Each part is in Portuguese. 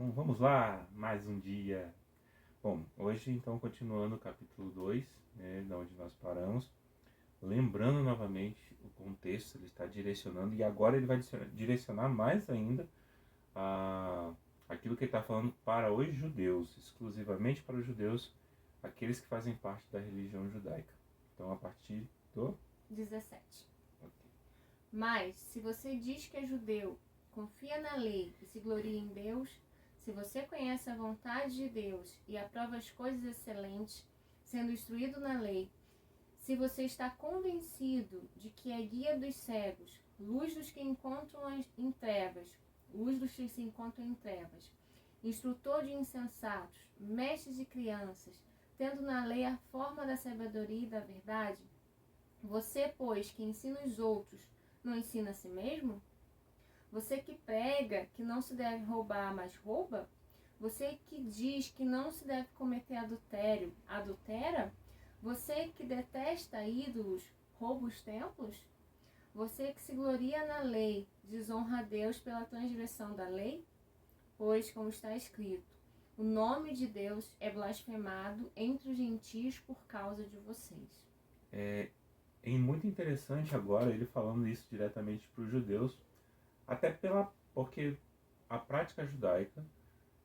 Então vamos lá, mais um dia. Bom, hoje então continuando o capítulo 2, né, da onde nós paramos, lembrando novamente o contexto, ele está direcionando, e agora ele vai direcionar mais ainda aquilo que ele está falando para os judeus, exclusivamente para os judeus, aqueles que fazem parte da religião judaica. Então a partir do 17. Ok. Mas, se você diz que é judeu, confia na lei e se gloria em Deus, se você conhece a vontade de Deus e aprova as coisas excelentes, sendo instruído na lei, se você está convencido de que é guia dos cegos, luz dos que encontram em trevas, luz dos que se encontram em trevas, instrutor de insensatos, mestre de crianças, tendo na lei a forma da sabedoria e da verdade, você, pois, que ensina os outros, não ensina a si mesmo? Você que prega que não se deve roubar, mas rouba? Você que diz que não se deve cometer adultério, adultera? Você que detesta ídolos, rouba os templos? Você que se gloria na lei, desonra a Deus pela transgressão da lei? Pois, como está escrito, o nome de Deus é blasfemado entre os gentios por causa de vocês. É muito interessante agora ele falando isso diretamente para os judeus, até porque a prática judaica,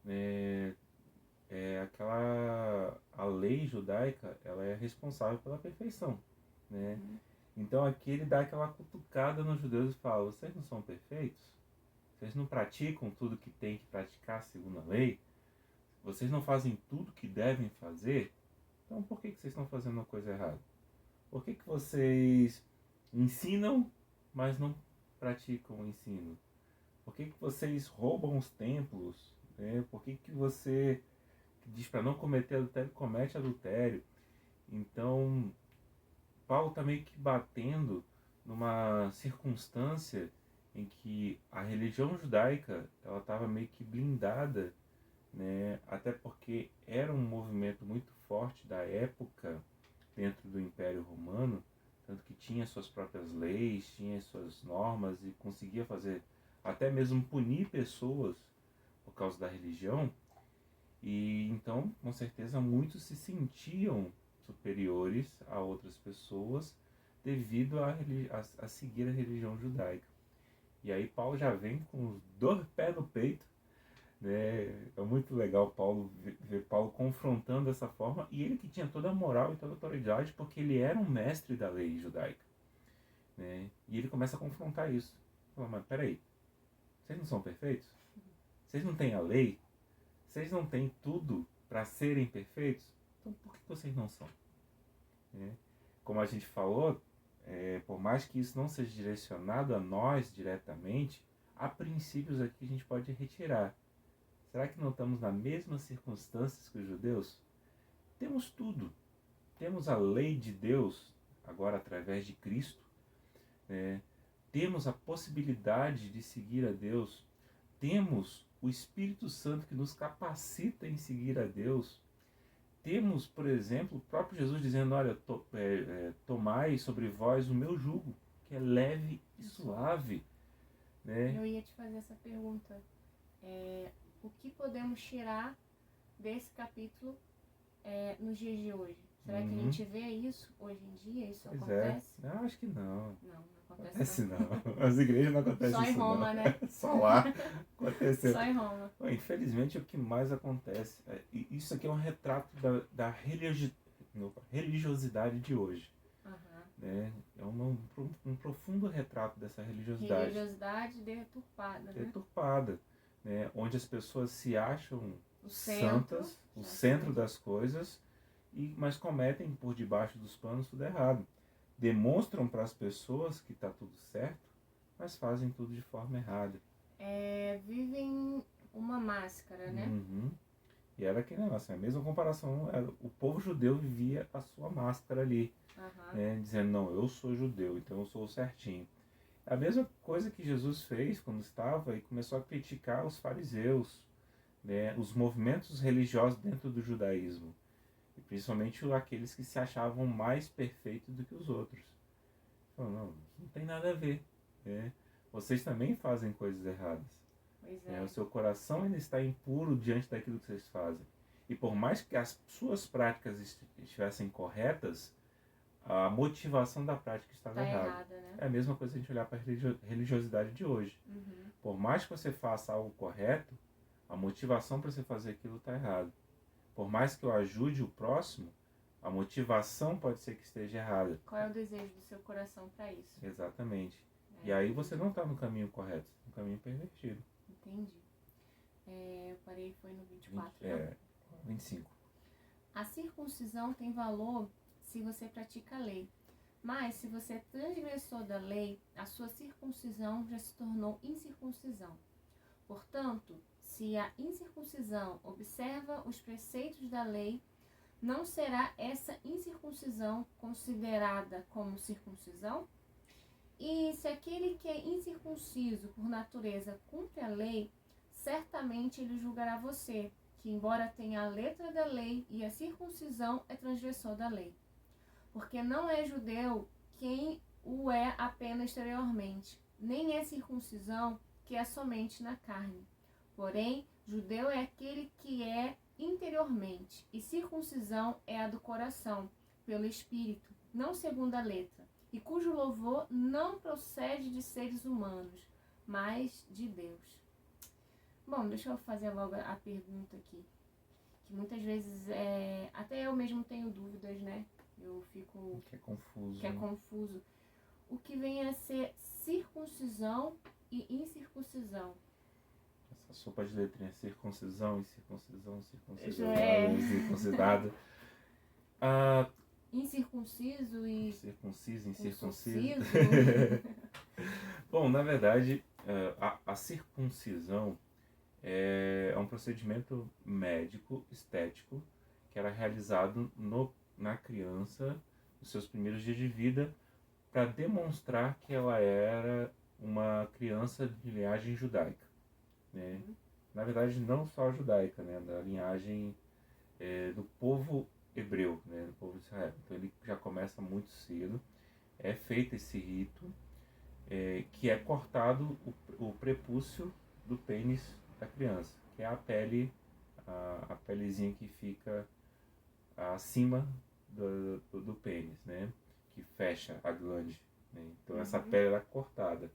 né, a lei judaica, ela é responsável pela perfeição, né? Então aqui ele dá aquela cutucada nos judeus e fala: vocês não são perfeitos? Vocês não praticam tudo que tem que praticar segundo a lei? Vocês não fazem tudo que devem fazer? Então por que vocês estão fazendo uma coisa errada? Por que vocês ensinam, mas não praticam o ensino? Por que vocês roubam os templos? Né? Por que você diz para não cometer adultério, comete adultério? Então, Paulo está meio que batendo numa circunstância em que a religião judaica ela estava meio que blindada, né? Até porque era um movimento muito forte da época dentro do Império Romano, tanto que tinha suas próprias leis, tinha suas normas e conseguia fazer até mesmo punir pessoas por causa da religião. E então, com certeza, muitos se sentiam superiores a outras pessoas devido a seguir a religião judaica. E aí Paulo já vem com os dois pés no peito, né? É muito legal ver Paulo confrontando dessa forma, e ele que tinha toda a moral e toda a autoridade, porque ele era um mestre da lei judaica, né? E ele começa a confrontar isso. Fala: mas peraí, vocês não são perfeitos? Vocês não têm a lei? Vocês não têm tudo para serem perfeitos? Então por que vocês não são? Né? Como a gente falou, por mais que isso não seja direcionado a nós diretamente, há princípios aqui que a gente pode retirar. Será que não estamos nas mesmas circunstâncias que os judeus? Temos tudo. Temos a lei de Deus, agora através de Cristo. Temos a possibilidade de seguir a Deus. Temos o Espírito Santo que nos capacita em seguir a Deus. Temos, por exemplo, o próprio Jesus dizendo: olha, tomai sobre vós o meu jugo, que é leve e suave. Né? Eu ia te fazer essa pergunta. O que podemos tirar desse capítulo nos dias de hoje? Será que a gente vê isso hoje em dia? Isso Pois acontece? Não, acho que não. Não acontece não. As igrejas não acontecem Só em isso Roma, não. né? Só lá aconteceu. Só em Roma. Bom, infelizmente é o que mais acontece. Isso aqui é um retrato da religiosidade de hoje. Né? É um profundo retrato dessa religiosidade. Religiosidade deturpada, né? Deturpada. Né? Onde as pessoas se acham santas, o centro das coisas, mas cometem por debaixo dos panos tudo errado. Demonstram para as pessoas que está tudo certo, mas fazem tudo de forma errada. Vivem uma máscara, né? E era aquele negócio, a mesma comparação, o povo judeu vivia a sua máscara ali, né, dizendo: não, eu sou judeu, então eu sou certinho. A mesma coisa que Jesus fez quando estava e começou a criticar os fariseus, né, os movimentos religiosos dentro do judaísmo, e principalmente aqueles que se achavam mais perfeitos do que os outros. Falou: não tem nada a ver, né? Vocês também fazem coisas erradas. Pois né? é. O seu coração ainda está impuro diante daquilo que vocês fazem. E por mais que as suas práticas estivessem corretas, a motivação da prática estava Tá errada. errada, né? É a mesma coisa se a gente olhar para a religiosidade de hoje. Uhum. Por mais que você faça algo correto, a motivação para você fazer aquilo está errada. Por mais que eu ajude o próximo, a motivação pode ser que esteja errada. Qual é o desejo do seu coração para isso? Exatamente. É, E aí você não está no caminho correto, no caminho pervertido. entendi. Eu parei, foi no 24, né? 25. A circuncisão tem valor se você pratica a lei. Mas se você é transgressor da lei, a sua circuncisão já se tornou incircuncisão. Portanto, se a incircuncisão observa os preceitos da lei, não será essa incircuncisão considerada como circuncisão? E se aquele que é incircunciso por natureza cumpre a lei, certamente ele julgará você, que embora tenha a letra da lei e a circuncisão é transgressor da lei. Porque não é judeu quem o é apenas exteriormente, nem é circuncisão que é somente na carne. Porém, judeu é aquele que é interiormente, e circuncisão é a do coração, pelo Espírito, não segundo a letra, e cujo louvor não procede de seres humanos, mas de Deus. Bom, deixa eu fazer logo a pergunta aqui, que muitas vezes até eu mesmo tenho dúvidas, né? Eu fico... Que é confuso. Que é confuso. O que vem a ser circuncisão e incircuncisão? Essa sopa de letrinha, circuncisão, incircuncisão, circuncisão, É. Ah, Incircunciso e circunciso, incircunciso. circunciso. Bom, na verdade, a circuncisão é um procedimento médico, estético, que era realizado na criança, nos seus primeiros dias de vida, para demonstrar que ela era uma criança de linhagem judaica, né? Na verdade, não só judaica, né? Da linhagem do povo hebreu, né? Do povo de Israel. Então ele já começa muito cedo. É feito esse rito, que é cortado o prepúcio do pênis da criança, que é a pele, a pelezinha que fica acima do pênis, né? Que fecha a glande, né? Então essa pele é cortada.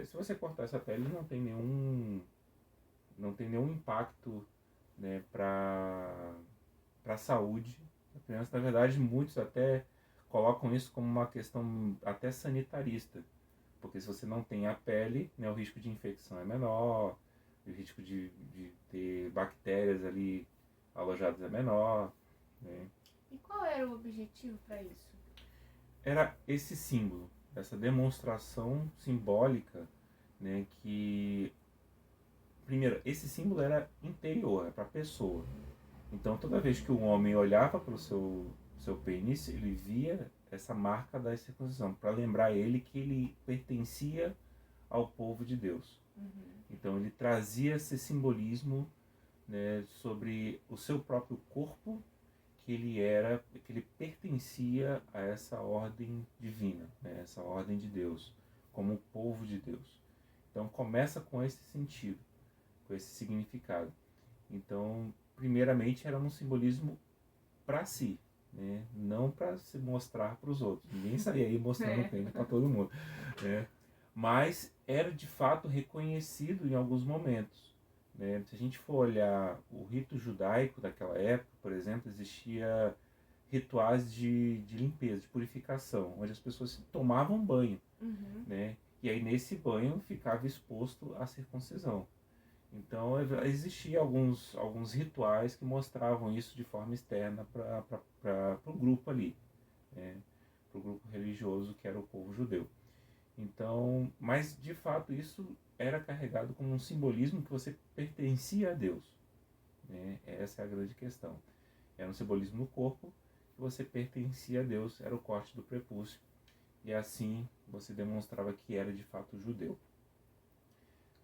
Se você cortar essa pele, não tem nenhum impacto, né, para a saúde da criança. Na verdade, muitos até colocam isso como uma questão até sanitarista, porque se você não tem a pele, né, o risco de infecção é menor, o risco de ter bactérias ali alojadas é menor, né? E qual era o objetivo para isso? Era esse símbolo, essa demonstração simbólica, né, que primeiro, esse símbolo era interior, é para a pessoa. Então toda vez que o homem olhava para o seu pênis, ele via essa marca da circuncisão, para lembrar ele que ele pertencia ao povo de Deus. Então ele trazia esse simbolismo, né, sobre o seu próprio corpo, que ele pertencia a essa ordem divina, né, essa ordem de Deus, como o povo de Deus. Então começa com esse sentido, com esse significado. Então, primeiramente era um simbolismo para si, né, não para se mostrar para os outros. Ninguém saía aí mostrando o pênis para todo mundo, né? Mas era de fato reconhecido em alguns momentos, né? Se a gente for olhar o rito judaico daquela época, por exemplo, existia rituais de limpeza, de purificação, onde as pessoas tomavam banho, né? E aí nesse banho ficava exposto a circuncisão. Então existia alguns rituais que mostravam isso de forma externa para o grupo ali, né? Para o grupo religioso que era o povo judeu. Então, mas de fato isso era carregado como um simbolismo que você pertencia a Deus, né? Essa é a grande questão. Era um simbolismo no corpo que você pertencia a Deus, era o corte do prepúcio, e assim você demonstrava que era de fato judeu,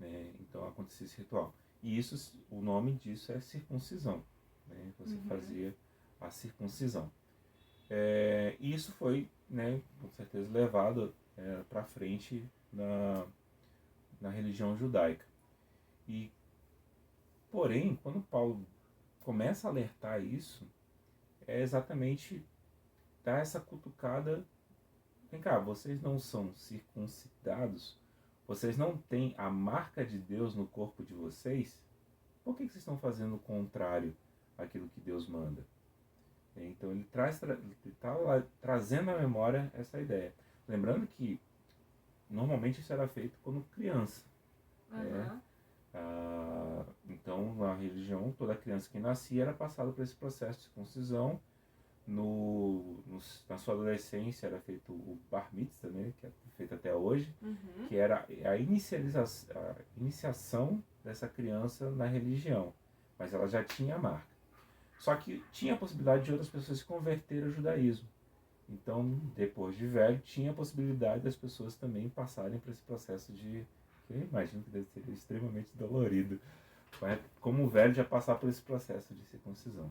né? Então acontecia esse ritual. E isso, o nome disso é circuncisão, né? Você fazia a circuncisão. E isso foi, né, com certeza levado para frente na religião judaica. E, porém, quando Paulo começa a alertar isso, é exatamente dar essa cutucada. Vem cá, vocês não são circuncidados? Vocês não têm a marca de Deus no corpo de vocês? Por que vocês estão fazendo o contrário àquilo que Deus manda? Então ele está lá trazendo à memória essa ideia. Lembrando que normalmente isso era feito quando criança. Aham. Então na religião, toda criança que nascia era passada por esse processo de circuncisão. Na sua adolescência era feito o bar mitzvah, né, que é feito até hoje, Uhum. que era a iniciação dessa criança na religião, mas ela já tinha a marca. Só que tinha a possibilidade de outras pessoas se converterem ao judaísmo. Então, depois de velho, tinha a possibilidade das pessoas também passarem por esse processo que eu imagino que deve ser extremamente dolorido, como o velho já passar por esse processo de circuncisão.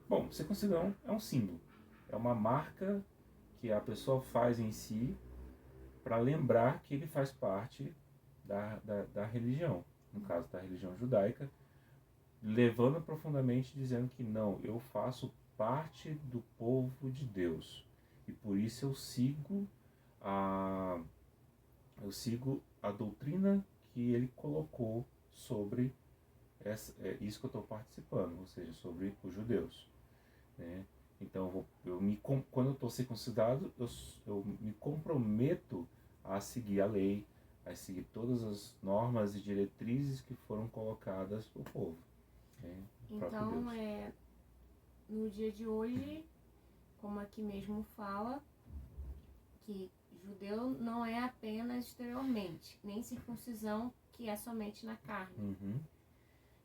Bom, circuncisão é um símbolo, é uma marca que a pessoa faz em si para lembrar que ele faz parte da religião, no caso da religião judaica, levando profundamente dizendo que não, eu faço parte do povo de Deus e por isso eu sigo a doutrina que ele colocou sobre isso que eu estou participando, ou seja, sobre os judeus. Né? Então, quando eu estou circuncidado, eu me comprometo a seguir a lei, a seguir todas as normas e diretrizes que foram colocadas para o povo. Né? Então, no dia de hoje, como aqui mesmo fala, que judeu não é apenas exteriormente, nem circuncisão que é somente na carne. Uhum.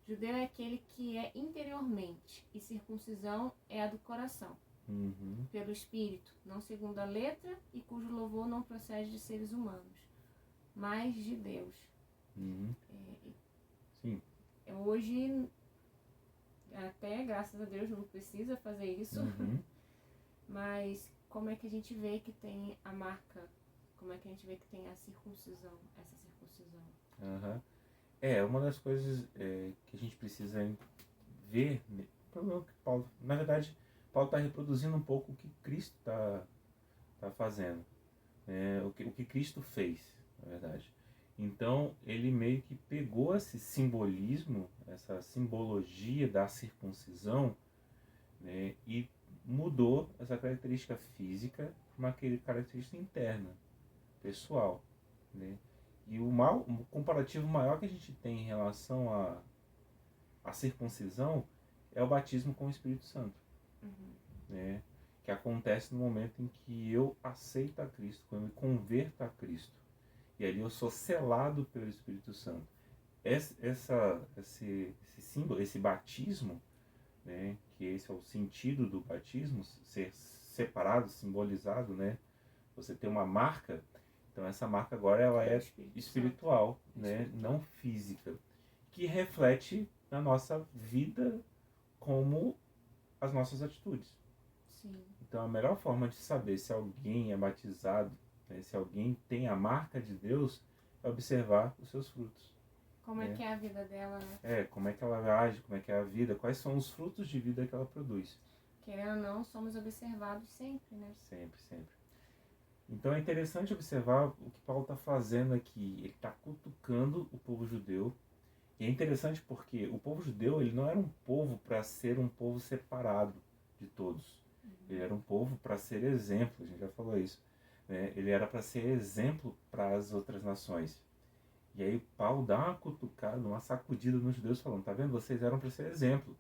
Judeu é aquele que é interiormente, e circuncisão é a do coração, pelo Espírito, não segundo a letra, e cujo louvor não procede de seres humanos, mas de Deus. Sim. Hoje, até graças a Deus, não precisa fazer isso, mas como é que a gente vê que tem a marca, como é que a gente vê que tem a circuncisão, essa circuncisão? Uma das coisas que a gente precisa ver, o problema que Paulo, na verdade, Paulo está reproduzindo um pouco o que Cristo está fazendo, o que Cristo fez, na verdade. Então, ele meio que pegou esse simbolismo, essa simbologia da circuncisão, né, e mudou essa característica física para uma característica interna, pessoal. Né? E o comparativo maior que a gente tem em relação à circuncisão é o batismo com o Espírito Santo. Né? Que acontece no momento em que eu aceito a Cristo, quando eu me converto a Cristo. E ali eu sou selado pelo Espírito Santo. Esse símbolo, esse batismo, né, que esse é o sentido do batismo, ser separado, simbolizado, né? Você tem uma marca, então essa marca agora ela é espiritual, né? Não física, que reflete na nossa vida como as nossas atitudes. Sim. Então a melhor forma de saber se alguém é batizado, né, se alguém tem a marca de Deus, é observar os seus frutos. Como é que é a vida dela, né? Como é que ela age, como é que é a vida, quais são os frutos de vida que ela produz. Querendo ou não, somos observados sempre, né? Sempre, sempre. Então é interessante observar o que Paulo está fazendo aqui. Ele está cutucando o povo judeu. E é interessante porque o povo judeu ele não era um povo para ser um povo separado de todos. Ele era um povo para ser exemplo, a gente já falou isso. Né? Ele era para ser exemplo para as outras nações. E aí Paulo dá uma cutucada, uma sacudida nos judeus falando, tá vendo? Vocês eram para ser exemplo.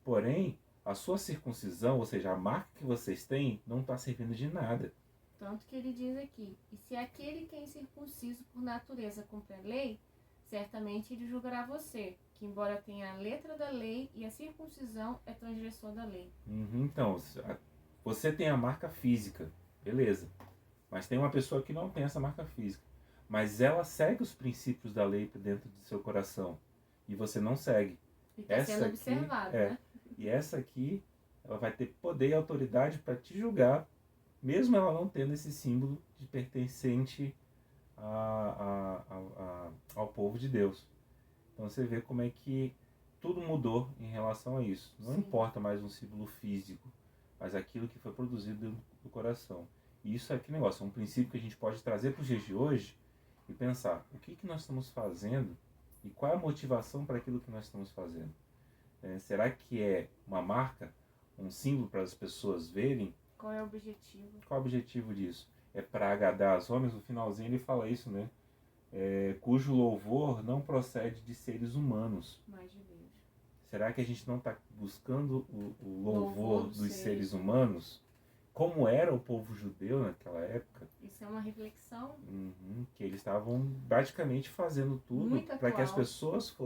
Porém, a sua circuncisão, ou seja, a marca que vocês têm, não está servindo de nada. Tanto que ele diz aqui, e se aquele que é incircunciso por natureza cumpre a lei, certamente ele julgará você, que embora tenha a letra da lei e a circuncisão é transgressor da lei. Então, você tem a marca física, beleza. Mas tem uma pessoa que não tem essa marca física. Mas ela segue os princípios da lei dentro do seu coração. E você não segue. E está sendo observado, né? E essa aqui, ela vai ter poder e autoridade para te julgar, mesmo ela não tendo esse símbolo de pertencente ao povo de Deus. Então você vê como é que tudo mudou em relação a isso. Não Sim. importa mais um símbolo físico, mas aquilo que foi produzido dentro do coração. E isso é que negócio, é um princípio que a gente pode trazer para os dias de hoje e pensar o que nós estamos fazendo e qual é a motivação para aquilo que nós estamos fazendo. Será que é uma marca, um símbolo para as pessoas verem? Qual é o objetivo? Qual é o objetivo disso? É para agradar as homens? No finalzinho ele fala isso, né? Cujo louvor não procede de seres humanos. Mais de Deus. Será que a gente não está buscando o louvor dos seres ser. humanos? Como era o povo judeu naquela época? Isso é uma reflexão Que eles estavam praticamente fazendo tudo muito para que as atual. pessoas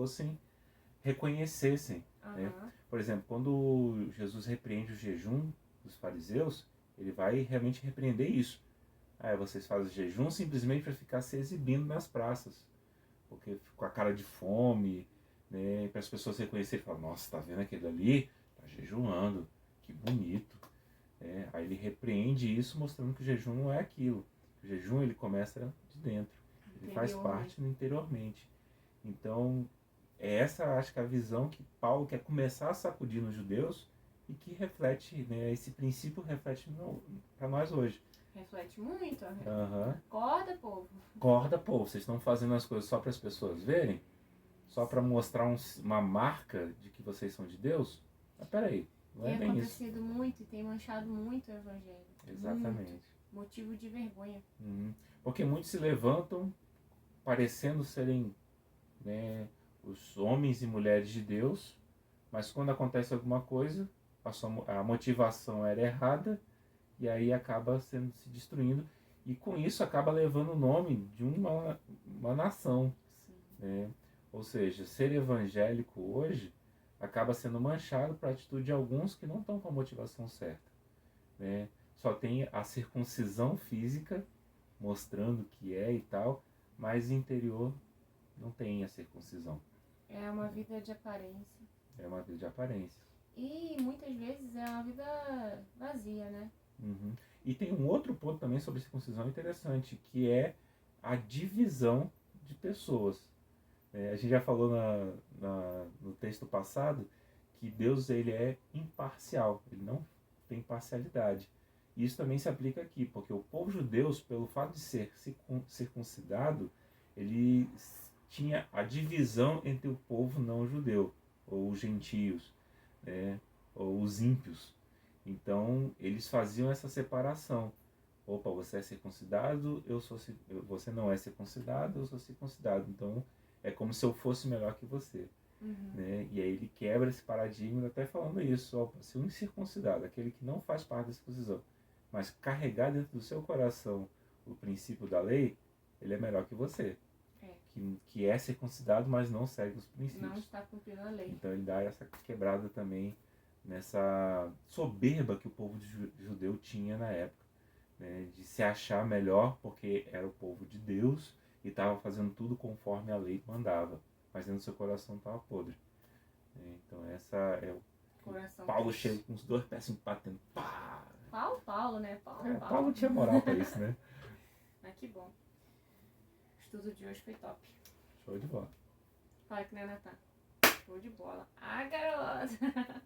reconhecessem. Né? Por exemplo, quando Jesus repreende o jejum dos fariseus, ele vai realmente repreender isso. Vocês fazem jejum simplesmente para ficar se exibindo nas praças, porque com a cara de fome, né, para as pessoas reconhecerem e falar, nossa, tá vendo aquele ali? Tá jejuando, que bonito. Aí ele repreende isso, mostrando que o jejum não é aquilo. O jejum ele começa de dentro, ele faz parte interiormente. Então, essa acho que é a visão que Paulo quer começar a sacudir nos judeus e que reflete, né, esse princípio reflete para nós hoje. Reflete muito. Uhum. Acorda, povo. Acorda, povo. Vocês estão fazendo as coisas só para as pessoas verem? Só para mostrar uma marca de que vocês são de Deus? Mas peraí, não é bem isso. Tem acontecido muito e tem manchado muito o evangelho. Exatamente. Muito. Motivo de vergonha. Porque muitos se levantam parecendo serem, né, os homens e mulheres de Deus, mas quando acontece alguma coisa, a motivação era errada e aí acaba se destruindo. E com isso acaba levando o nome de uma nação. Né? Ou seja, ser evangélico hoje acaba sendo manchado para a atitude de alguns que não estão com a motivação certa. Né? Só tem a circuncisão física, mostrando que é e tal, mas interior não tem a circuncisão. É uma vida de aparência. É uma vida de aparência. E muitas vezes é uma vida vazia, né? E tem um outro ponto também sobre circuncisão interessante, que é a divisão de pessoas. A gente já falou no texto passado que Deus ele é imparcial, ele não tem parcialidade. E isso também se aplica aqui, porque o povo judeu, pelo fato de ser circuncidado, ele tinha a divisão entre o povo não judeu, ou os gentios, né, ou os ímpios. Então, eles faziam essa separação. Opa, você é circuncidado, você não é circuncidado, eu sou circuncidado. Então, é como se eu fosse melhor que você. Né? E aí ele quebra esse paradigma até falando isso. Opa, se um incircuncidado, aquele que não faz parte da circuncisão, mas carregar dentro do seu coração o princípio da lei, ele é melhor que você. Que é circuncidado, mas não segue os princípios. Não está cumprindo a lei. Então ele dá essa quebrada também nessa soberba que o povo judeu tinha na época, né, de se achar melhor porque era o povo de Deus e estava fazendo tudo conforme a lei mandava, mas dentro do seu coração estava podre. Então essa é o coração Paulo chega com os dois pés batendo. Pá! Paulo, né? Paulo tinha moral para isso, né? Mas que bom. O estudo de hoje foi top. Show de bola. Fala que não é Natan. Show de bola. Ah, garota!